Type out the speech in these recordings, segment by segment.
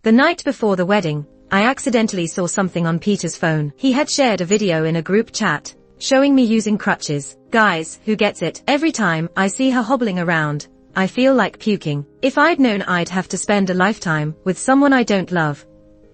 The night before the wedding, I accidentally saw something on Peter's phone. He had shared a video in a group chat, showing me using crutches. Guys, who gets it? Every time I see her hobbling around, I feel like puking. If I'd known I'd have to spend a lifetime with someone I don't love,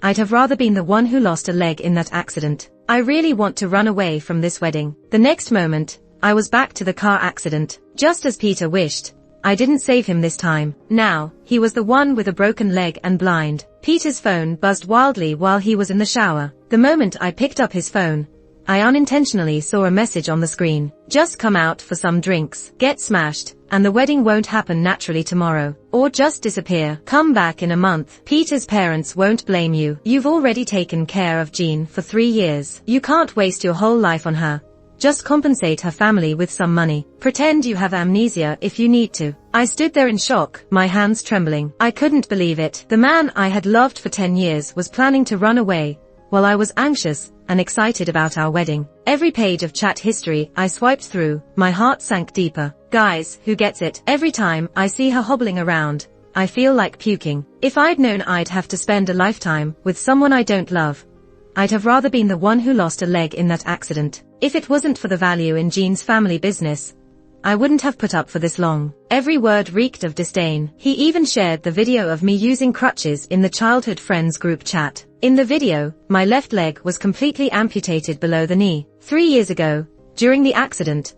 I'd have rather been the one who lost a leg in that accident. I really want to run away from this wedding. The next moment, I was back to the car accident. Just as Peter wished, I didn't save him this time. Now, he was the one with a broken leg and blind. Peter's phone buzzed wildly while he was in the shower. The moment I picked up his phone, I unintentionally saw a message on the screen. Just come out for some drinks, get smashed, and the wedding won't happen naturally tomorrow. Or just disappear. Come back in a month. Peter's parents won't blame you. You've already taken care of Jean for 3 years. You can't waste your whole life on her. Just compensate her family with some money. Pretend you have amnesia if you need to. I stood there in shock, my hands trembling. I couldn't believe it. The man I had loved for 10 years was planning to run away, while I was anxious and excited about our wedding. Every page of chat history I swiped through, my heart sank deeper. Guys, who gets it? Every time I see her hobbling around, I feel like puking. If I'd known I'd have to spend a lifetime with someone I don't love, I'd have rather been the one who lost a leg in that accident. If it wasn't for the value in Jean's family business, I wouldn't have put up for this long. Every word reeked of disdain. He even shared the video of me using crutches in the childhood friends group chat. In the video, my left leg was completely amputated below the knee. 3 years ago, during the accident,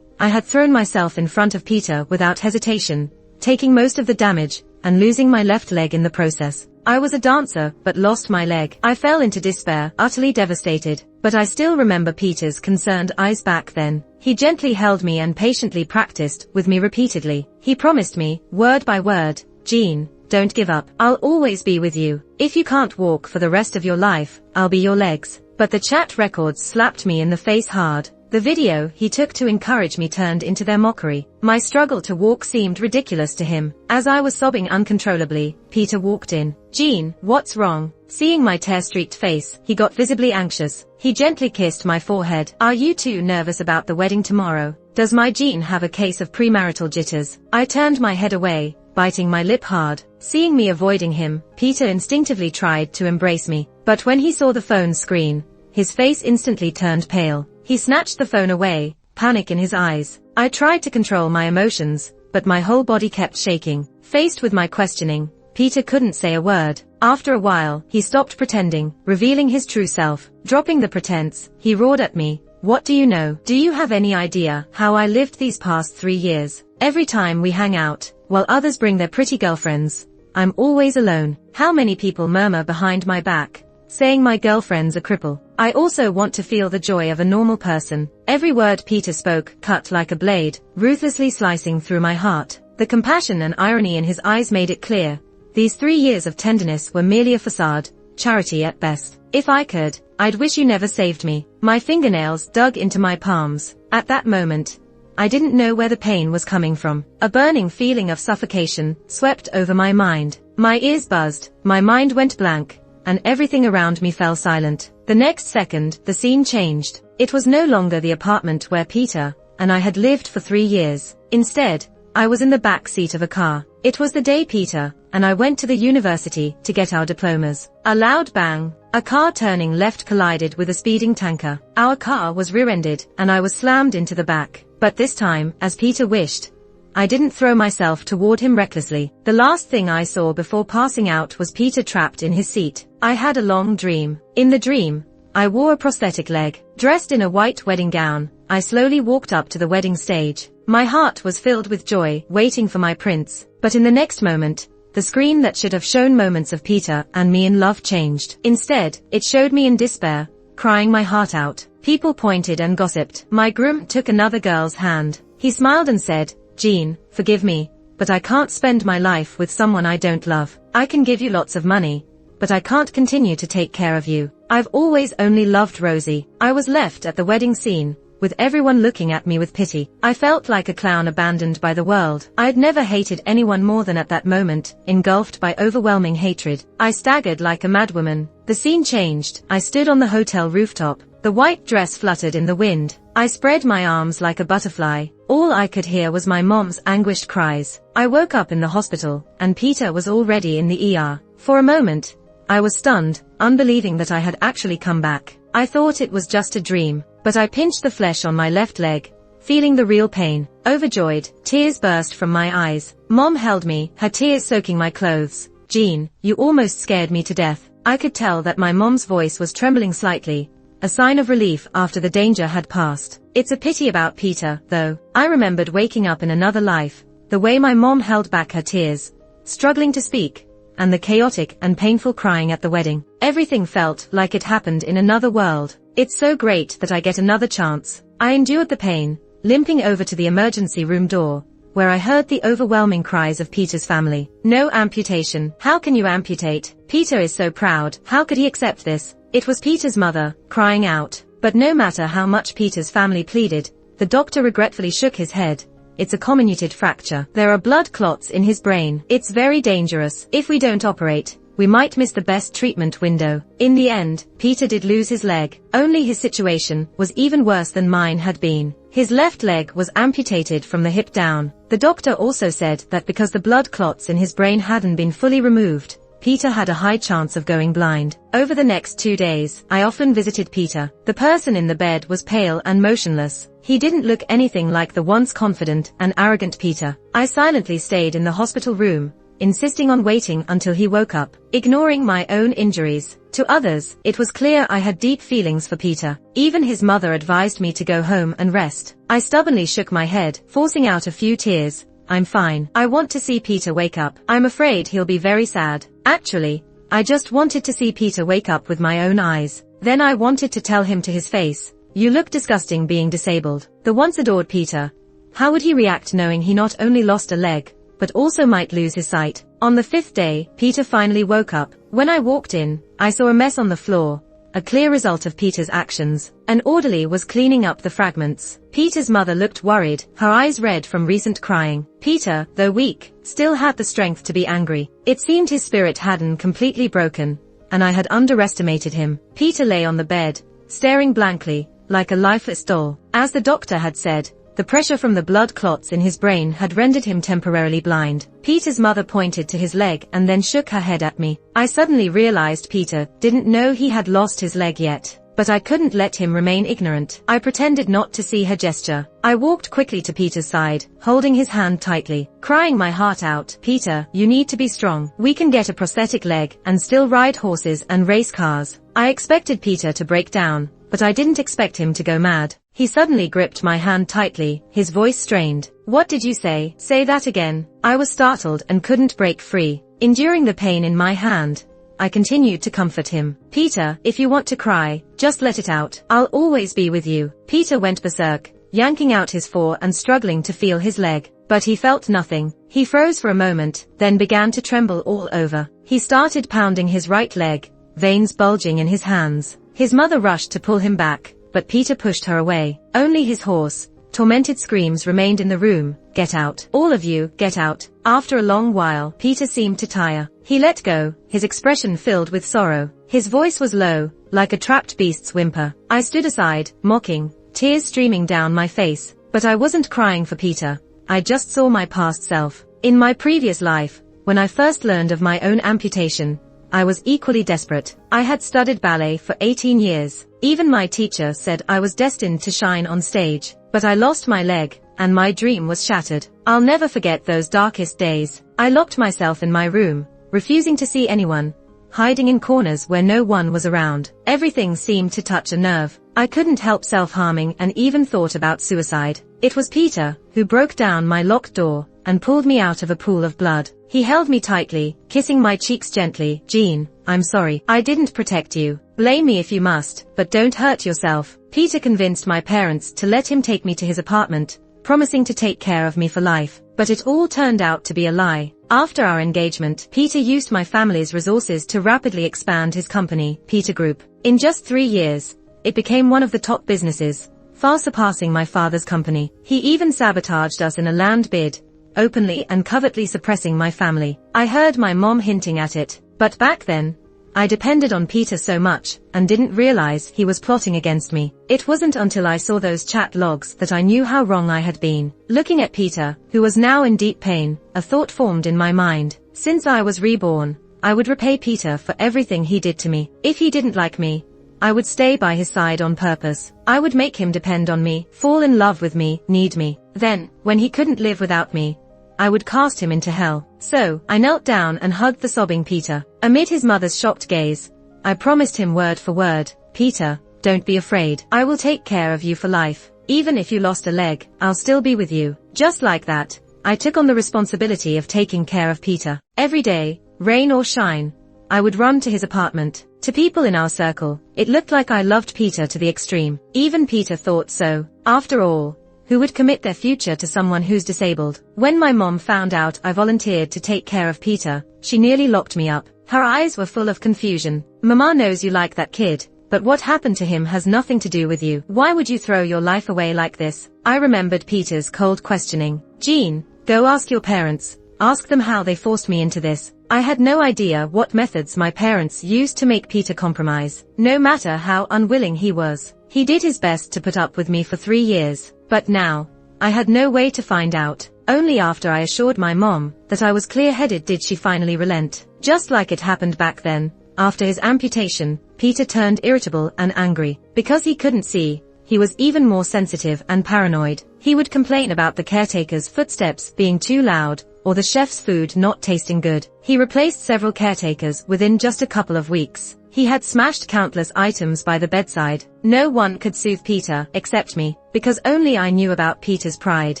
I had thrown myself in front of Peter without hesitation, taking most of the damage and losing my left leg in the process. I was a dancer, but lost my leg. I fell into despair, utterly devastated, but I still remember Peter's concerned eyes back then. He gently held me and patiently practiced with me repeatedly. He promised me, word by word, Jean, don't give up. I'll always be with you. If you can't walk for the rest of your life, I'll be your legs. But the chat records slapped me in the face hard. The video he took to encourage me turned into their mockery. My struggle to walk seemed ridiculous to him. As I was sobbing uncontrollably, Peter walked in. Jean, what's wrong? Seeing my tear-streaked face, he got visibly anxious. He gently kissed my forehead. Are you too nervous about the wedding tomorrow? Does my Jean have a case of premarital jitters? I turned my head away, biting my lip hard. Seeing me avoiding him, Peter instinctively tried to embrace me. But when he saw the phone screen, his face instantly turned pale. He snatched the phone away, panic in his eyes. I tried to control my emotions, but my whole body kept shaking. Faced with my questioning, Peter couldn't say a word. After a while, he stopped pretending, revealing his true self. Dropping the pretense, he roared at me. What do you know? Do you have any idea how I lived these past 3 years? Every time we hang out, while others bring their pretty girlfriends, I'm always alone. How many people murmur behind my back, saying my girlfriend's a cripple. I also want to feel the joy of a normal person. Every word Peter spoke cut like a blade, ruthlessly slicing through my heart. The compassion and irony in his eyes made it clear. These 3 years of tenderness were merely a facade, charity at best. If I could, I'd wish you never saved me. My fingernails dug into my palms. At that moment, I didn't know where the pain was coming from. A burning feeling of suffocation swept over my mind. My ears buzzed, my mind went blank, and everything around me fell silent. The next second, the scene changed. It was no longer the apartment where Peter and I had lived for 3 years. Instead, I was in the back seat of a car. It was the day Peter and I went to the university to get our diplomas. A loud bang. A car turning left collided with a speeding tanker. Our car was rear-ended, and I was slammed into the back. But this time, as Peter wished, I didn't throw myself toward him recklessly. The last thing I saw before passing out was Peter trapped in his seat. I had a long dream. In the dream, I wore a prosthetic leg. Dressed in a white wedding gown, I slowly walked up to the wedding stage. My heart was filled with joy, waiting for my prince. But in the next moment, the screen that should have shown moments of Peter and me in love changed. Instead, it showed me in despair, crying my heart out. People pointed and gossiped. My groom took another girl's hand. He smiled and said, Jean, forgive me, but I can't spend my life with someone I don't love. I can give you lots of money, but I can't continue to take care of you. I've always only loved Rosie. I was left at the wedding scene, with everyone looking at me with pity. I felt like a clown abandoned by the world. I'd never hated anyone more than at that moment, engulfed by overwhelming hatred. I staggered like a madwoman. The scene changed. I stood on the hotel rooftop. The white dress fluttered in the wind. I spread my arms like a butterfly. All I could hear was my mom's anguished cries. I woke up in the hospital, and Peter was already in the ER. For a moment, I was stunned, unbelieving that I had actually come back. I thought it was just a dream, but I pinched the flesh on my left leg, feeling the real pain. Overjoyed, tears burst from my eyes. Mom held me, her tears soaking my clothes. "Jean, you almost scared me to death." I could tell that my mom's voice was trembling slightly, a sign of relief after the danger had passed. It's a pity about Peter, though. I remembered waking up in another life, the way my mom held back her tears, struggling to speak, and the chaotic and painful crying at the wedding. Everything felt like it happened in another world. It's so great that I get another chance. I endured the pain, limping over to the emergency room door, where I heard the overwhelming cries of Peter's family. "No amputation. How can you amputate? Peter is so proud. How could he accept this?" It was Peter's mother, crying out. But no matter how much Peter's family pleaded, the doctor regretfully shook his head. "It's a comminuted fracture. There are blood clots in his brain. It's very dangerous. If we don't operate, we might miss the best treatment window." In the end, Peter did lose his leg, only his situation was even worse than mine had been. His left leg was amputated from the hip down. The doctor also said that because the blood clots in his brain hadn't been fully removed, Peter had a high chance of going blind. Over the next 2 days, I often visited Peter. The person in the bed was pale and motionless. He didn't look anything like the once confident and arrogant Peter. I silently stayed in the hospital room, insisting on waiting until he woke up, ignoring my own injuries. To others, it was clear I had deep feelings for Peter. Even his mother advised me to go home and rest. I stubbornly shook my head, forcing out a few tears. "I'm fine. I want to see Peter wake up. I'm afraid he'll be very sad." Actually, I just wanted to see Peter wake up with my own eyes. Then I wanted to tell him to his face, "You look disgusting being disabled." The once adored Peter. How would he react knowing he not only lost a leg, but also might lose his sight? On the 5th day, Peter finally woke up. When I walked in, I saw a mess on the floor, a clear result of Peter's actions. An orderly was cleaning up the fragments. Peter's mother looked worried, her eyes red from recent crying. Peter, though weak, still had the strength to be angry. It seemed his spirit hadn't completely broken, and I had underestimated him. Peter lay on the bed, staring blankly, like a lifeless doll. As the doctor had said, the pressure from the blood clots in his brain had rendered him temporarily blind. Peter's mother pointed to his leg and then shook her head at me. I suddenly realized Peter didn't know he had lost his leg yet, but I couldn't let him remain ignorant. I pretended not to see her gesture. I walked quickly to Peter's side, holding his hand tightly, crying my heart out. "Peter, you need to be strong. We can get a prosthetic leg and still ride horses and race cars." I expected Peter to break down, but I didn't expect him to go mad. He suddenly gripped my hand tightly, his voice strained. "What did you say? Say that again." I was startled and couldn't break free. Enduring the pain in my hand, I continued to comfort him. "Peter, if you want to cry, just let it out. I'll always be with you." Peter went berserk, yanking out his fore and struggling to feel his leg. But he felt nothing. He froze for a moment, then began to tremble all over. He started pounding his right leg, veins bulging in his hands. His mother rushed to pull him back, but Peter pushed her away. Only his hoarse, tormented screams remained in the room. "Get out. All of you, get out." After a long while, Peter seemed to tire. He let go, his expression filled with sorrow. His voice was low, like a trapped beast's whimper. I stood aside, mocking, tears streaming down my face. But I wasn't crying for Peter. I just saw my past self. In my previous life, when I first learned of my own amputation, I was equally desperate. I had studied ballet for 18 years. Even my teacher said I was destined to shine on stage. But I lost my leg, and my dream was shattered. I'll never forget those darkest days. I locked myself in my room, refusing to see anyone, hiding in corners where no one was around. Everything seemed to touch a nerve. I couldn't help self-harming and even thought about suicide. It was Peter who broke down my locked door and pulled me out of a pool of blood. He held me tightly, kissing my cheeks gently. "Jean, I'm sorry. I didn't protect you. Blame me if you must, but don't hurt yourself." Peter convinced my parents to let him take me to his apartment, promising to take care of me for life. But it all turned out to be a lie. After our engagement, Peter used my family's resources to rapidly expand his company, Peter Group. In just 3 years, it became one of the top businesses, far surpassing my father's company. He even sabotaged us in a land bid, openly and covertly suppressing my family. I heard my mom hinting at it, but back then, I depended on Peter so much, and didn't realize he was plotting against me. It wasn't until I saw those chat logs that I knew how wrong I had been. Looking at Peter, who was now in deep pain, a thought formed in my mind. Since I was reborn, I would repay Peter for everything he did to me. If he didn't like me, I would stay by his side on purpose. I would make him depend on me, fall in love with me, need me. Then, when he couldn't live without me, I would cast him into hell. So, I knelt down and hugged the sobbing Peter. Amid his mother's shocked gaze, I promised him word for word, "Peter, don't be afraid. I will take care of you for life. Even if you lost a leg, I'll still be with you." Just like that, I took on the responsibility of taking care of Peter. Every day, rain or shine, I would run to his apartment. To people in our circle, it looked like I loved Peter to the extreme. Even Peter thought so. After all, who would commit their future to someone who's disabled? When my mom found out I volunteered to take care of Peter, she nearly locked me up. Her eyes were full of confusion. "Mama knows you like that kid, but what happened to him has nothing to do with you. Why would you throw your life away like this?" I remembered Peter's cold questioning. "Jean, go ask your parents. Ask them how they forced me into this." I had no idea what methods my parents used to make Peter compromise. No matter how unwilling he was, he did his best to put up with me for 3 years. But now, I had no way to find out. Only after I assured my mom that I was clear-headed did she finally relent. Just like it happened back then, after his amputation, Peter turned irritable and angry. Because he couldn't see, he was even more sensitive and paranoid. He would complain about the caretaker's footsteps being too loud, or the chef's food not tasting good. He replaced several caretakers within just a couple of weeks. He had smashed countless items by the bedside. No one could soothe Peter except me, because only I knew about Peter's pride.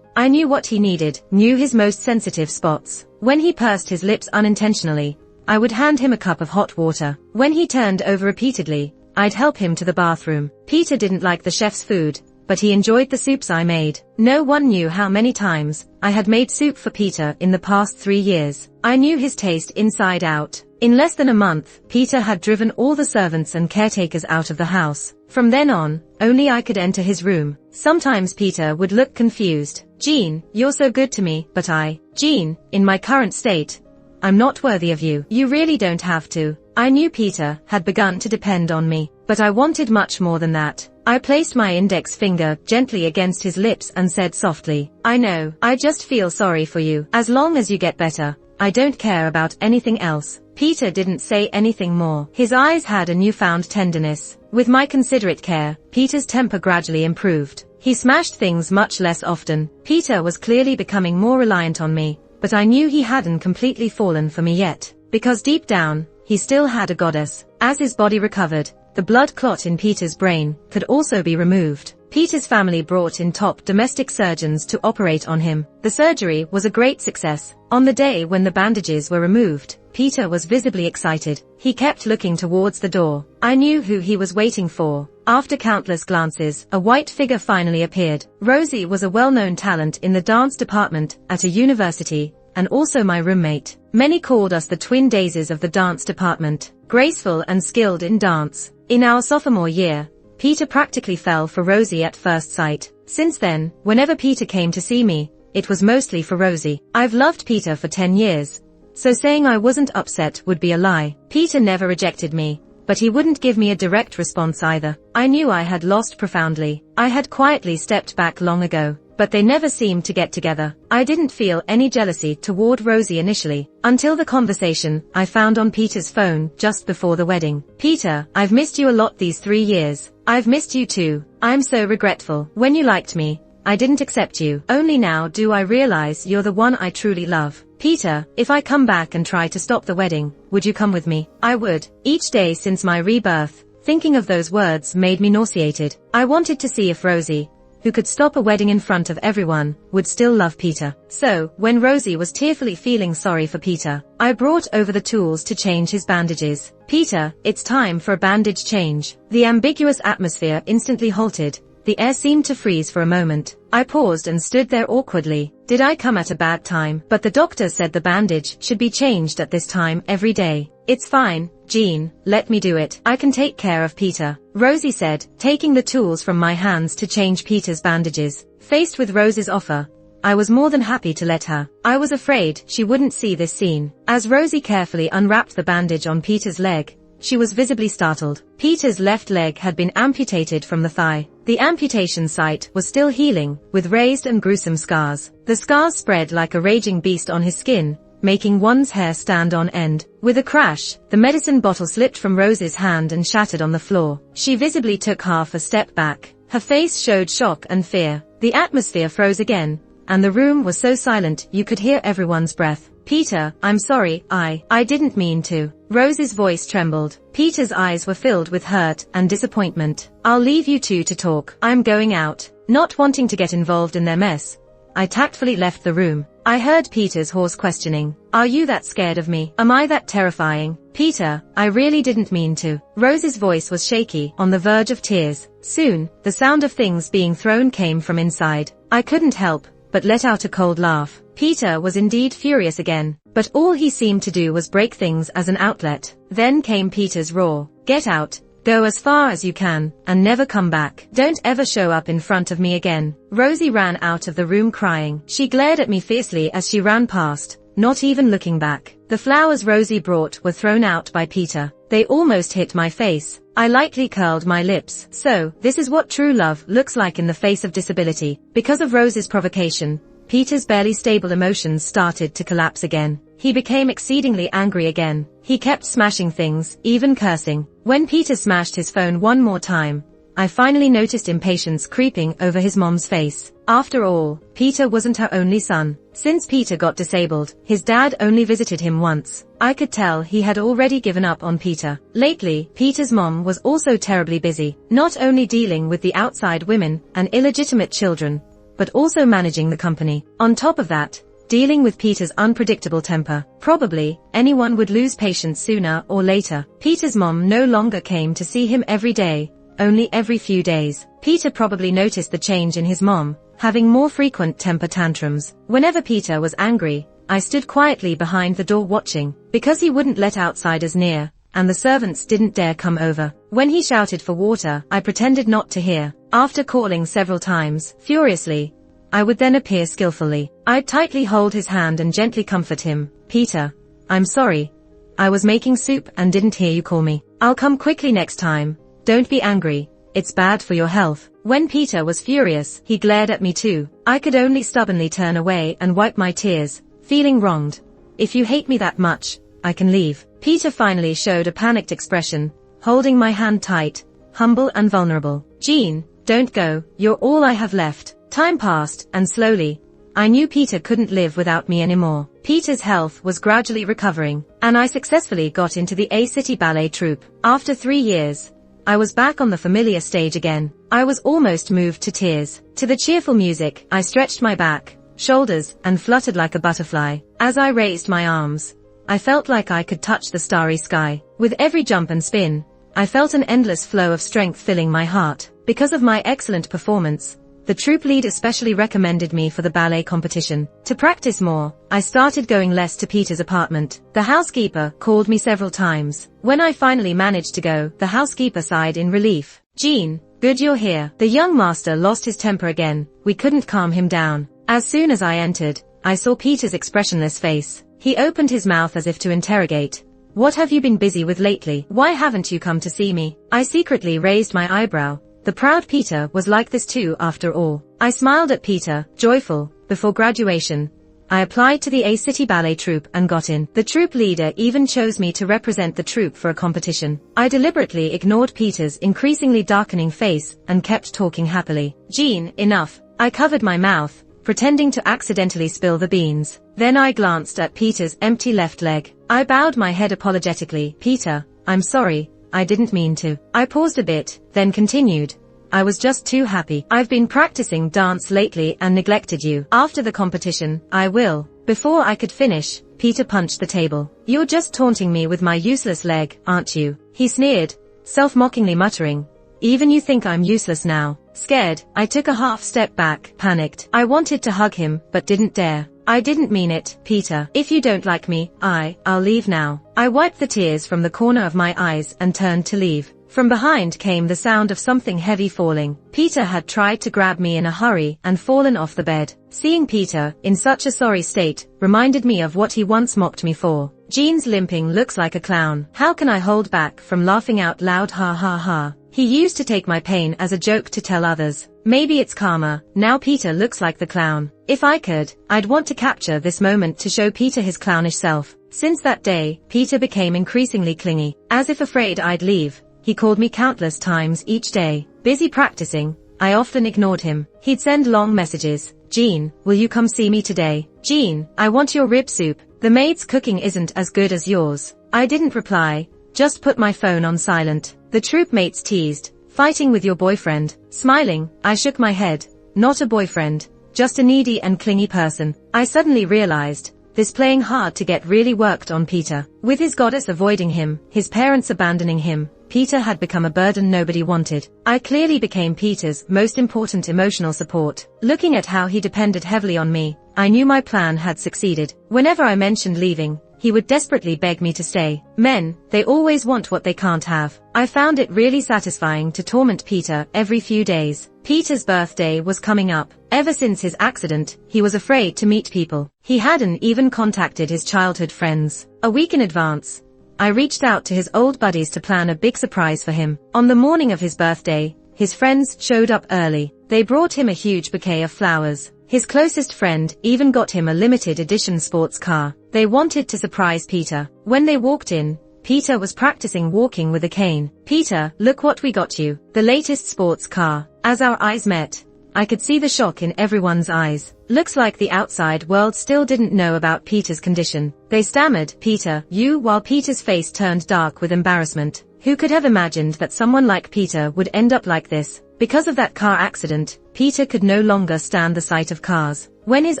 I knew what he needed, knew his most sensitive spots. When he pursed his lips unintentionally, I would hand him a cup of hot water. When he turned over repeatedly, I'd help him to the bathroom. Peter didn't like the chef's food, but he enjoyed the soups I made. No one knew how many times I had made soup for Peter in the past 3 years. I knew his taste inside out. In less than a month, Peter had driven all the servants and caretakers out of the house. From then on, only I could enter his room. Sometimes Peter would look confused. "Jean, you're so good to me, but Jean, in my current state, I'm not worthy of you. You really don't have to." I knew Peter had begun to depend on me, but I wanted much more than that. I placed my index finger gently against his lips and said softly, "I know, I just feel sorry for you. As long as you get better, I don't care about anything else." Peter didn't say anything more. His eyes had a newfound tenderness. With my considerate care, Peter's temper gradually improved. He smashed things much less often. Peter was clearly becoming more reliant on me, but I knew he hadn't completely fallen for me yet, because deep down, he still had a goddess. As his body recovered, the blood clot in Peter's brain could also be removed. Peter's family brought in top domestic surgeons to operate on him. The surgery was a great success. On the day when the bandages were removed, Peter was visibly excited. He kept looking towards the door. I knew who he was waiting for. After countless glances, a white figure finally appeared. Rosie was a well-known talent in the dance department at a university, and also my roommate. Many called us the twin daisies of the dance department, graceful and skilled in dance. In our sophomore year, Peter practically fell for Rosie at first sight. Since then, whenever Peter came to see me, it was mostly for Rosie. I've loved Peter for 10 years, so saying I wasn't upset would be a lie. Peter never rejected me, but he wouldn't give me a direct response either. I knew I had lost profoundly. I had quietly stepped back long ago, but they never seemed to get together. I didn't feel any jealousy toward Rosie initially, until the conversation I found on Peter's phone just before the wedding. "Peter, I've missed you a lot these 3 years. I've missed you too. I'm so regretful. When you liked me, I didn't accept you. Only now do I realize you're the one I truly love. Peter, if I come back and try to stop the wedding, would you come with me?" I would. Each day since my rebirth, thinking of those words made me nauseated. I wanted to see if Rosie, who could stop a wedding in front of everyone, would still love Peter. So, when Rosie was tearfully feeling sorry for Peter, I brought over the tools to change his bandages. "Peter, it's time for a bandage change." The ambiguous atmosphere instantly halted. The air seemed to freeze for a moment. I paused and stood there awkwardly. Did I come at a bad time? But the doctor said the bandage should be changed at this time every day. "It's fine, Jean, let me do it. I can take care of Peter," Rosie said, taking the tools from my hands to change Peter's bandages. Faced with Rosie's offer, I was more than happy to let her. I was afraid she wouldn't see this scene. As Rosie carefully unwrapped the bandage on Peter's leg, she was visibly startled. Peter's left leg had been amputated from the thigh. The amputation site was still healing, with raised and gruesome scars. The scars spread like a raging beast on his skin, making one's hair stand on end. With a crash, the medicine bottle slipped from Rose's hand and shattered on the floor. She visibly took half a step back. Her face showed shock and fear. The atmosphere froze again, and the room was so silent you could hear everyone's breath. Peter, I'm sorry, I didn't mean to. Rose's voice trembled. Peter's eyes were filled with hurt and disappointment. I'll leave you two to talk. I'm going out. Not wanting to get involved in their mess, I tactfully left the room. I heard Peter's hoarse questioning. Are you that scared of me? Am I that terrifying? Peter, I really didn't mean to. Rose's voice was shaky, on the verge of tears. Soon, the sound of things being thrown came from inside. I couldn't help but let out a cold laugh. Peter was indeed furious again, but all he seemed to do was break things as an outlet. Then came Peter's roar. Get out. Go as far as you can, and never come back. Don't ever show up in front of me again. Rosie ran out of the room crying. She glared at me fiercely as she ran past, not even looking back. The flowers Rosie brought were thrown out by Peter. They almost hit my face. I lightly curled my lips. So, this is what true love looks like in the face of disability. Because of Rose's provocation, Peter's barely stable emotions started to collapse again. He became exceedingly angry again. He kept smashing things, even cursing. When Peter smashed his phone one more time, I finally noticed impatience creeping over his mom's face. After all, Peter wasn't her only son. Since Peter got disabled, his dad only visited him once. I could tell he had already given up on Peter. Lately, Peter's mom was also terribly busy, not only dealing with the outside women and illegitimate children, but also managing the company. On top of that, dealing with Peter's unpredictable temper. Probably, anyone would lose patience sooner or later. Peter's mom no longer came to see him every day, only every few days. Peter probably noticed the change in his mom, having more frequent temper tantrums. Whenever Peter was angry, I stood quietly behind the door watching, because he wouldn't let outsiders near, and the servants didn't dare come over. When he shouted for water, I pretended not to hear. After calling several times, furiously, I would then appear skillfully. I'd tightly hold his hand and gently comfort him. Peter, I'm sorry. I was making soup and didn't hear you call me. I'll come quickly next time. Don't be angry. It's bad for your health. When Peter was furious, he glared at me too. I could only stubbornly turn away and wipe my tears, feeling wronged. If you hate me that much, I can leave. Peter finally showed a panicked expression, holding my hand tight, humble and vulnerable. Jean, don't go. You're all I have left. Time passed, and slowly, I knew Peter couldn't live without me anymore. Peter's health was gradually recovering, and I successfully got into the A-City Ballet troupe. After 3 years, I was back on the familiar stage again. I was almost moved to tears. To the cheerful music, I stretched my back, shoulders, and fluttered like a butterfly. As I raised my arms, I felt like I could touch the starry sky. With every jump and spin, I felt an endless flow of strength filling my heart. Because of my excellent performance, the troupe lead especially recommended me for the ballet competition. To practice more, I started going less to Peter's apartment. The housekeeper called me several times. When I finally managed to go, the housekeeper sighed in relief. Jean, good you're here. The young master lost his temper again. We couldn't calm him down. As soon as I entered, I saw Peter's expressionless face. He opened his mouth as if to interrogate. What have you been busy with lately? Why haven't you come to see me? I secretly raised my eyebrow. The proud Peter was like this too after all. I smiled at Peter, joyful. Before graduation, I applied to the A-City Ballet troupe and got in. The troupe leader even chose me to represent the troupe for a competition. I deliberately ignored Peter's increasingly darkening face and kept talking happily. Jean, enough. I covered my mouth, pretending to accidentally spill the beans. Then I glanced at Peter's empty left leg. I bowed my head apologetically. Peter, I'm sorry. I didn't mean to. I paused a bit, then continued. I was just too happy. I've been practicing dance lately and neglected you. After the competition, I will. Before I could finish, Peter punched the table. You're just taunting me with my useless leg, aren't you? He sneered, self-mockingly muttering. Even you think I'm useless now. Scared, I took a half step back, panicked. I wanted to hug him, but didn't dare. I didn't mean it, Peter. If you don't like me, I'll leave now. I wiped the tears from the corner of my eyes and turned to leave. From behind came the sound of something heavy falling. Peter had tried to grab me in a hurry and fallen off the bed. Seeing Peter in such a sorry state reminded me of what he once mocked me for. Jean's limping looks like a clown. How can I hold back from laughing out loud? Ha ha ha. He used to take my pain as a joke to tell others. Maybe it's karma. Now Peter looks like the clown. If I could, I'd want to capture this moment to show Peter his clownish self. Since that day, Peter became increasingly clingy. As if afraid I'd leave, he called me countless times each day. Busy practicing, I often ignored him. He'd send long messages. Jean, will you come see me today? Jean, I want your rib soup. The maid's cooking isn't as good as yours. I didn't reply, just put my phone on silent. The troop mates teased, fighting with your boyfriend. Smiling, I shook my head. Not a boyfriend, just a needy and clingy person. I suddenly realized, this playing hard to get really worked on Peter. With his goddess avoiding him, his parents abandoning him, Peter had become a burden nobody wanted. I clearly became Peter's most important emotional support. Looking at how he depended heavily on me, I knew my plan had succeeded. Whenever I mentioned leaving, he would desperately beg me to stay. Men, they always want what they can't have. I found it really satisfying to torment Peter every few days. Peter's birthday was coming up. Ever since his accident, he was afraid to meet people. He hadn't even contacted his childhood friends. A week in advance, I reached out to his old buddies to plan a big surprise for him. On the morning of his birthday, his friends showed up early. They brought him a huge bouquet of flowers. His closest friend even got him a limited edition sports car. They wanted to surprise Peter. When they walked in, Peter was practicing walking with a cane. Peter, look what we got you. The latest sports car. As our eyes met, I could see the shock in everyone's eyes. Looks like the outside world still didn't know about Peter's condition. They stammered, Peter, you, while Peter's face turned dark with embarrassment. Who could have imagined that someone like Peter would end up like this? Because of that car accident, Peter could no longer stand the sight of cars. When his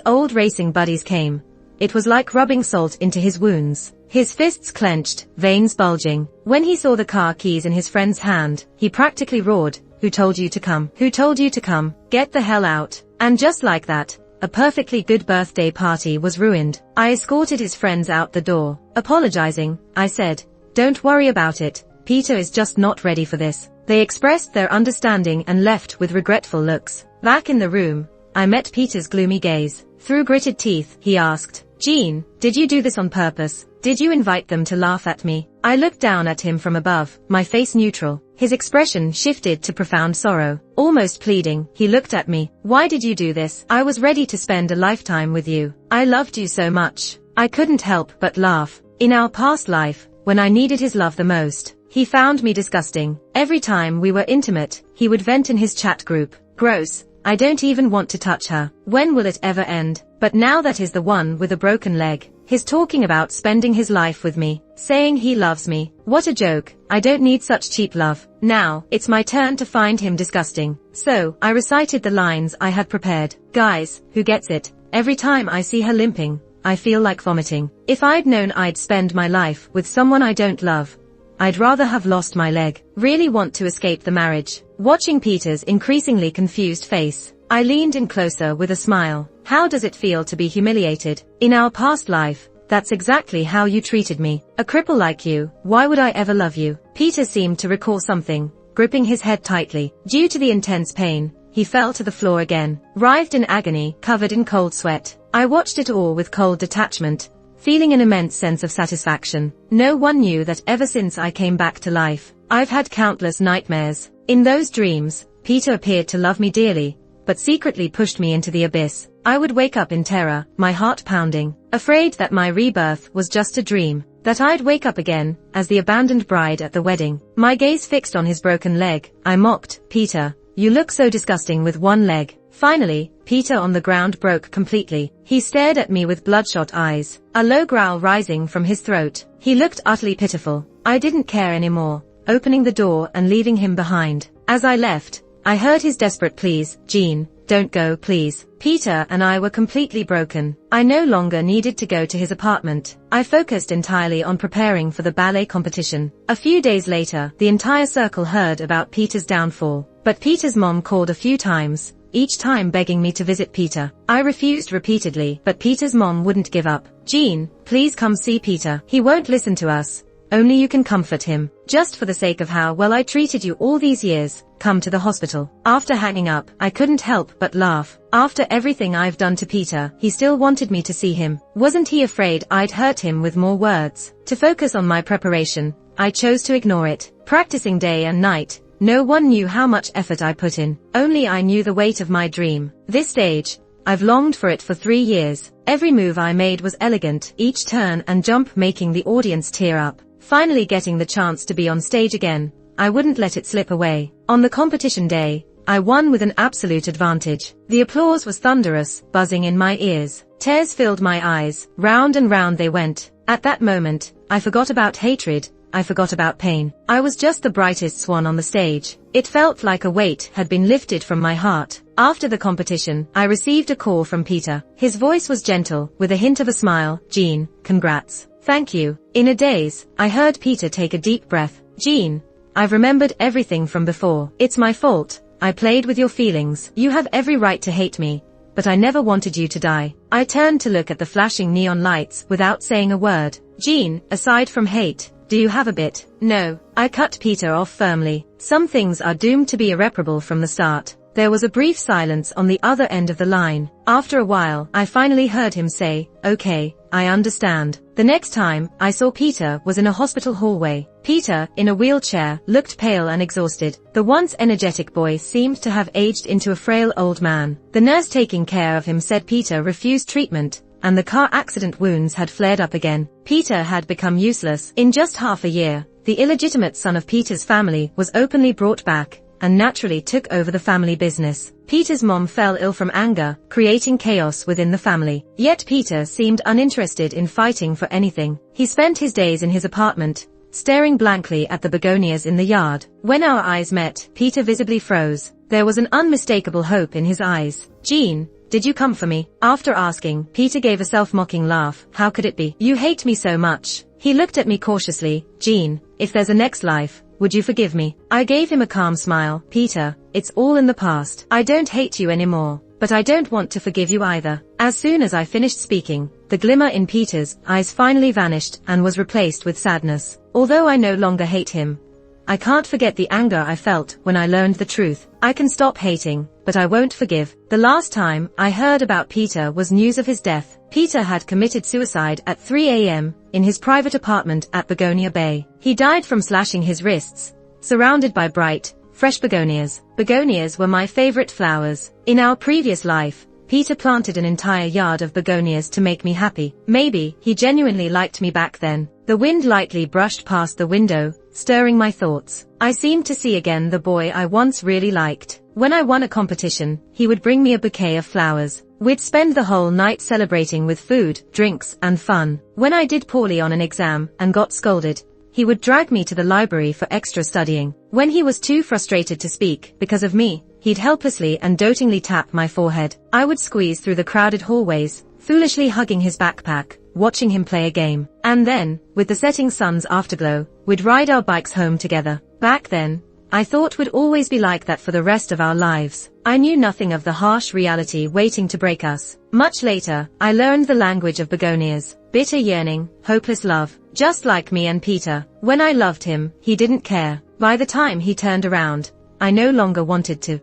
old racing buddies came, it was like rubbing salt into his wounds. His fists clenched, veins bulging. When he saw the car keys in his friend's hand, he practically roared, who told you to come? Who told you to come? Get the hell out. And just like that, a perfectly good birthday party was ruined. I escorted his friends out the door. Apologizing, I said, don't worry about it. Peter is just not ready for this. They expressed their understanding and left with regretful looks. Back in the room, I met Peter's gloomy gaze. Through gritted teeth, he asked, Jean, did you do this on purpose? Did you invite them to laugh at me? I looked down at him from above, my face neutral. His expression shifted to profound sorrow. Almost pleading, he looked at me. Why did you do this? I was ready to spend a lifetime with you. I loved you so much. I couldn't help but laugh. In our past life, when I needed his love the most, he found me disgusting. Every time we were intimate, he would vent in his chat group. Gross. I don't even want to touch her. When will it ever end? But now that is the one with a broken leg. He's talking about spending his life with me, saying he loves me. What a joke. I don't need such cheap love. Now, it's my turn to find him disgusting. So, I recited the lines I had prepared. Guys, who gets it? Every time I see her limping, I feel like vomiting. If I'd known I'd spend my life with someone I don't love, I'd rather have lost my leg. Really want to escape the marriage. Watching Peter's increasingly confused face, I leaned in closer with a smile. How does it feel to be humiliated? In our past life, that's exactly how you treated me. A cripple like you, why would I ever love you? Peter seemed to recall something, gripping his head tightly. Due to the intense pain, he fell to the floor again, writhed in agony, covered in cold sweat. I watched it all with cold detachment, feeling an immense sense of satisfaction. No one knew that ever since I came back to life, I've had countless nightmares. In those dreams, Peter appeared to love me dearly, but secretly pushed me into the abyss. I would wake up in terror, my heart pounding, afraid that my rebirth was just a dream, that I'd wake up again, as the abandoned bride at the wedding. My gaze fixed on his broken leg, I mocked, Peter, you look so disgusting with one leg. Finally, Peter on the ground broke completely. He stared at me with bloodshot eyes, a low growl rising from his throat. He looked utterly pitiful. I didn't care anymore, opening the door and leaving him behind. As I left, I heard his desperate pleas, Jean, don't go please. Peter and I were completely broken. I no longer needed to go to his apartment. I focused entirely on preparing for the ballet competition. A few days later, the entire circle heard about Peter's downfall. But Peter's mom called a few times, each time begging me to visit Peter. I refused repeatedly, but Peter's mom wouldn't give up. Jean, please come see Peter. He won't listen to us. only you can comfort him. Just for the sake of how well I treated you all these years, come to the hospital. After hanging up, I couldn't help but laugh. After everything I've done to Peter, he still wanted me to see him. Wasn't he afraid I'd hurt him with more words? To focus on my preparation, I chose to ignore it, practicing day and night. No one knew how much effort I put in. Only I knew the weight of my dream. This stage, I've longed for it for 3 years. Every move I made was elegant, each turn and jump making the audience tear up. Finally getting the chance to be on stage again, I wouldn't let it slip away. On the competition day, I won with an absolute advantage. The applause was thunderous, buzzing in my ears. Tears filled my eyes, round and round they went. At that moment, I forgot about hatred, I forgot about pain. I was just the brightest swan on the stage. It felt like a weight had been lifted from my heart. After the competition, I received a call from Peter. His voice was gentle, with a hint of a smile. "Jean, congrats. Thank you." In a daze, I heard Peter take a deep breath. "Jean, I've remembered everything from before. It's my fault. I played with your feelings. You have every right to hate me, but I never wanted you to die." I turned to look at the flashing neon lights without saying a word. "Jean, aside from hate, do you have a bit?" "No." I cut Peter off firmly. Some things are doomed to be irreparable from the start. There was a brief silence on the other end of the line. After a while, I finally heard him say, "Okay, I understand." The next time I saw Peter was in a hospital hallway. Peter, in a wheelchair, looked pale and exhausted. The once energetic boy seemed to have aged into a frail old man. The nurse taking care of him said Peter refused treatment, and the car accident wounds had flared up again. Peter had become useless. In just half a year, the illegitimate son of Peter's family was openly brought back, and naturally took over the family business. Peter's mom fell ill from anger, creating chaos within the family. Yet Peter seemed uninterested in fighting for anything. He spent his days in his apartment, staring blankly at the begonias in the yard. When our eyes met, Peter visibly froze. There was an unmistakable hope in his eyes. "Jean, did you come for me?" After asking, Peter gave a self-mocking laugh. "How could it be? You hate me so much." He looked at me cautiously. "Jean, if there's a next life, would you forgive me?" I gave him a calm smile. "Peter, it's all in the past. I don't hate you anymore, but I don't want to forgive you either." As soon as I finished speaking, the glimmer in Peter's eyes finally vanished and was replaced with sadness. Although I no longer hate him, I can't forget the anger I felt when I learned the truth. I can stop hating, but I won't forgive. The last time I heard about Peter was news of his death. Peter had committed suicide at 3 a.m. in his private apartment at Begonia Bay. He died from slashing his wrists, surrounded by bright, fresh begonias. Begonias were my favorite flowers. In our previous life, Peter planted an entire yard of begonias to make me happy. Maybe he genuinely liked me back then. The wind lightly brushed past the window, stirring my thoughts. I seemed to see again the boy I once really liked. When I won a competition, he would bring me a bouquet of flowers. We'd spend the whole night celebrating with food, drinks, and fun. When I did poorly on an exam and got scolded, he would drag me to the library for extra studying. When he was too frustrated to speak because of me, he'd helplessly and dotingly tap my forehead. I would squeeze through the crowded hallways, foolishly hugging his backpack, watching him play a game. And then, with the setting sun's afterglow, we'd ride our bikes home together. Back then, I thought we'd always be like that for the rest of our lives. I knew nothing of the harsh reality waiting to break us. Much later, I learned the language of begonias. Bitter yearning, hopeless love. Just like me and Peter. When I loved him, he didn't care. By the time he turned around, I no longer wanted to.